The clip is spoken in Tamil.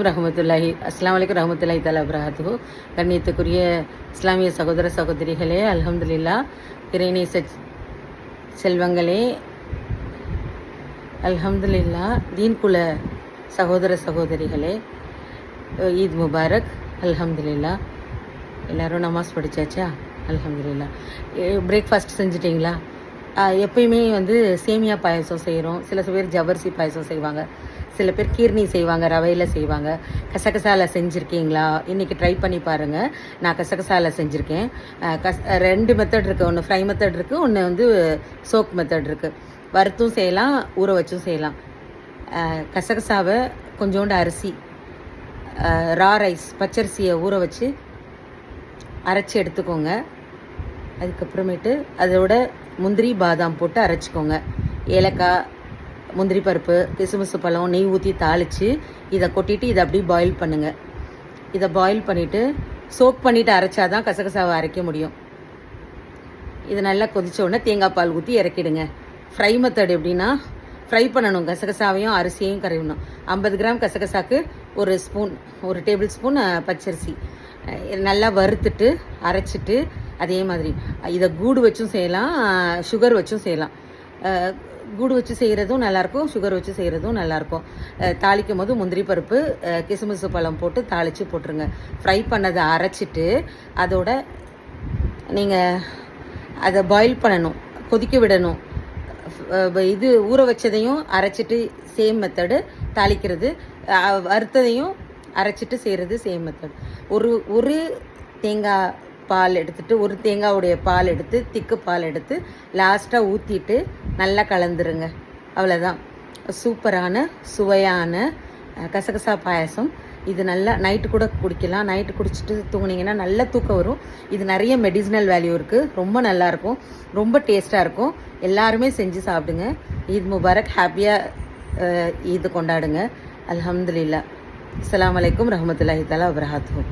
ரஹமத்துல்லாஹி தஆலா வபரகாத்துஹு. கண்ணியத்துக்குரிய இஸ்லாமிய சகோதர சகோதரிகளே, அல்ஹம்துலில்லாஹ். இறைநேச செல்வங்களே, அல்ஹம்துலில்லாஹ். தீன்குல சகோதர சகோதரிகளே, ஈத் முபாரக். அல்ஹம்துலில்லாஹ். எல்லோரும் நமாஸ் படித்தாச்சா? அல்ஹம்துலில்லாஹ். பிரேக்ஃபாஸ்ட் செஞ்சிட்டிங்களா? எப்பயுமே சேமியா பாயசம் செய்கிறோம். சில பேர் ஜவர்சி பாயசம் செய்வாங்க, சில பேர் கீர்னி செய்வாங்க, ரவையில் செய்வாங்க. கசகசாவில் செஞ்சுருக்கீங்களா? இன்றைக்கி ட்ரை பண்ணி பாருங்கள். நான் கசகசாவில் செஞ்சுருக்கேன். ரெண்டு மெத்தட் இருக்குது. ஒன்று ஃப்ரை மெத்தட் இருக்குது, ஒன்று சோக் மெத்தட் இருக்குது. வறுத்தும் செய்யலாம், ஊற வச்சும் செய்யலாம். கசகசாவை கொஞ்சோண்டு அரிசி, ரா ரைஸ், பச்சரிசியை ஊற வச்சு அரைச்சி எடுத்துக்கோங்க. அதுக்கப்புறமேட்டு அதோட முந்திரி பாதாம் போட்டு அரைச்சிக்கோங்க. ஏலக்காய், முந்திரி பருப்பு, கிசுமிசு பழம், நெய் ஊற்றி தாளித்து இதை கொட்டிட்டு இதை அப்படியே பாயில் பண்ணுங்கள். இதை பாயில் பண்ணிவிட்டு சோக் பண்ணிவிட்டு அரைச்சாதான் கசகசாவை அரைக்க முடியும். இது நல்லா கொதிச்ச உடனே தேங்காய் பால் ஊற்றி இறக்கிடுங்க. ஃப்ரை மெத்தட் எப்படின்னா, ஃப்ரை பண்ணணும். கசகசாவையும் அரிசியையும் கரையணும். 50 கிராம் கசகசாக்கு ஒரு டேபிள் ஸ்பூன் பச்சரிசி நல்லா வறுத்துட்டு அரைச்சிட்டு, அதே மாதிரி இதை கூடு வச்சும் செய்யலாம், சுகர் வச்சும் செய்யலாம். கூடு வச்சு செய்கிறதும் நல்லாயிருக்கும், சுகர் வச்சு செய்கிறதும் நல்லாயிருக்கும். தாளிக்கும் போது முந்திரி பருப்பு, கிசுமிசு பழம் போட்டு தாளித்து போட்டுருங்க. ஃப்ரை பண்ணதை அரைச்சிட்டு அதோட நீங்கள் அதை பாயில் பண்ணணும், கொதிக்க விடணும். இது ஊற வச்சதையும் அரைச்சிட்டு சேம் மெத்தடு, தாளிக்கிறது வறுத்ததையும் அரைச்சிட்டு செய்கிறது சேம் மெத்தட். ஒரு தேங்காய் பால் எடுத்துகிட்டு, ஒரு தேங்காவுடைய பால் எடுத்து, திக்கு பால் எடுத்து லாஸ்ட்டாக ஊற்றிட்டு நல்லா கலந்துருங்க. அவ்வளோதான். சூப்பரான சுவையான கசகசா பாயசம். இது நல்லா நைட்டு கூட குடிக்கலாம். நைட்டு குடிச்சிட்டு தூங்குனீங்கன்னா நல்லா தூக்கம் வரும். இது நிறைய மெடிசினல் வேல்யூ இருக்குது. ரொம்ப நல்லாயிருக்கும், ரொம்ப டேஸ்ட்டாக இருக்கும். எல்லாருமே செஞ்சு சாப்பிடுங்க. ஈத் முபாரக். ஹாப்பியாக ஈது கொண்டாடுங்க. அல்ஹம்துலில்லாஹ். அஸ்ஸலாமு அலைக்கும் ரஹமத்துல்லாஹி தஆலா வபரகாத்துஹு.